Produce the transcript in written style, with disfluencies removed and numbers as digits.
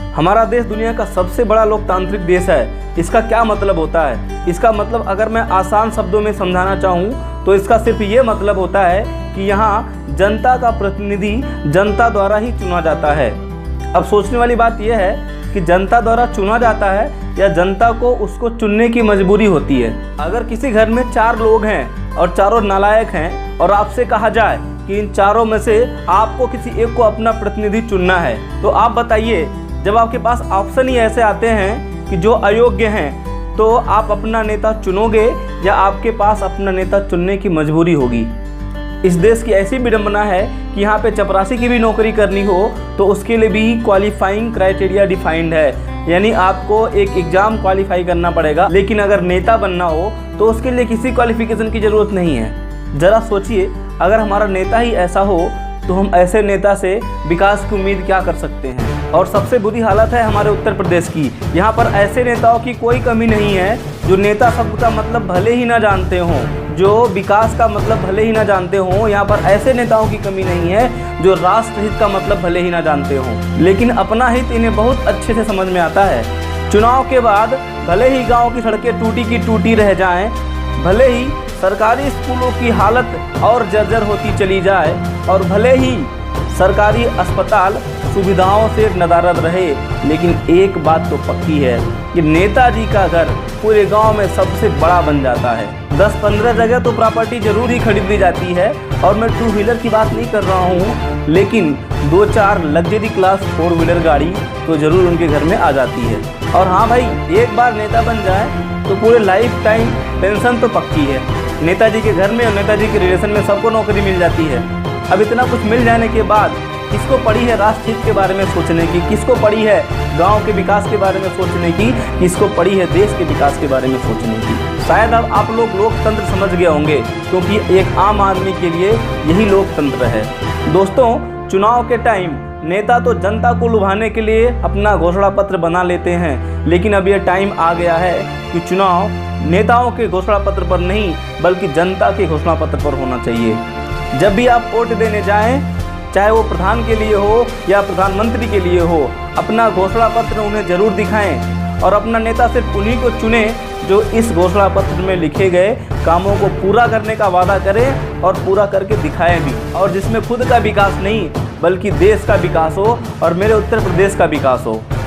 हमारा देश दुनिया का सबसे बड़ा लोकतांत्रिक देश है। इसका क्या मतलब होता है? इसका मतलब अगर मैं आसान शब्दों में समझाना चाहूँ तो इसका सिर्फ ये मतलब होता है कि यहाँ जनता का प्रतिनिधि जनता द्वारा ही चुना जाता है। अब सोचने वाली बात यह है कि जनता द्वारा चुना जाता है या जनता को उसको चुनने की मजबूरी होती है। अगर किसी घर में 4 लोग हैं और चारों नालायक हैं और आपसे कहा जाए कि इन चारों में से आपको किसी एक को अपना प्रतिनिधि चुनना है, तो आप बताइए, जब आपके पास ऑप्शन ही ऐसे आते हैं कि जो अयोग्य हैं, तो आप अपना नेता चुनोगे या आपके पास अपना नेता चुनने की मजबूरी होगी? इस देश की ऐसी विडंबना है कि यहाँ पे चपरासी की भी नौकरी करनी हो तो उसके लिए भी क्वालिफाइंग क्राइटेरिया डिफाइंड है, यानी आपको एक एग्ज़ाम क्वालिफाई करना पड़ेगा। लेकिन अगर नेता बनना हो तो उसके लिए किसी क्वालिफिकेशन की ज़रूरत नहीं है। ज़रा सोचिए, अगर हमारा नेता ही ऐसा हो तो हम ऐसे नेता से विकास की उम्मीद क्या कर सकते हैं? और सबसे बुरी हालत है हमारे उत्तर प्रदेश की। यहाँ पर ऐसे नेताओं की कोई कमी नहीं है जो नेता शब्द का मतलब भले ही ना जानते हों, जो विकास का मतलब भले ही ना जानते हों। यहाँ पर ऐसे नेताओं की कमी नहीं है जो राष्ट्र हित का मतलब भले ही ना जानते हों, लेकिन अपना हित इन्हें बहुत अच्छे से समझ में आता है। चुनाव के बाद भले ही गाँव की सड़कें टूटी की टूटी रह जाएँ, भले ही सरकारी स्कूलों की हालत और जर्जर होती चली जाए और भले ही सरकारी अस्पताल सुविधाओं से नदारद रहे, लेकिन एक बात तो पक्की है कि नेताजी का घर पूरे गांव में सबसे बड़ा बन जाता है। 10-15 जगह तो प्रॉपर्टी जरूर ही खरीद ली जाती है, और मैं 2 व्हीलर की बात नहीं कर रहा हूँ, लेकिन 2-4 लग्जरी क्लास 4 व्हीलर गाड़ी तो ज़रूर उनके घर में आ जाती है। और हाँ भाई, एक बार नेता बन जाए तो पूरे लाइफ टाइम पेंशन तो पक्की है। नेताजी के घर में और नेताजी के रिलेशन में सबको नौकरी मिल जाती है। अब इतना कुछ मिल जाने के बाद किसको पड़ी है राष्ट्र हित के बारे में सोचने की, किसको पड़ी है गांव के विकास के बारे में सोचने की, किसको पड़ी है देश के विकास के बारे में सोचने की? शायद अब आप लोग लोकतंत्र समझ गए होंगे, क्योंकि एक आम आदमी के लिए यही लोकतंत्र है। दोस्तों, चुनाव के टाइम नेता तो जनता को लुभाने के लिए अपना घोषणा पत्र बना लेते हैं, लेकिन अब यह टाइम आ गया है कि चुनाव नेताओं के घोषणा पत्र पर नहीं बल्कि जनता के घोषणा पत्र पर होना चाहिए। जब भी आप वोट देने जाएं, चाहे वो प्रधान के लिए हो या प्रधानमंत्री के लिए हो, अपना घोषणा पत्र उन्हें जरूर दिखाएं और अपना नेता सिर्फ उन्हीं को चुने जो इस घोषणा पत्र में लिखे गए कामों को पूरा करने का वादा करें और पूरा करके दिखाएं भी, और जिसमें खुद का विकास नहीं बल्कि देश का विकास हो और मेरे उत्तर प्रदेश का विकास हो।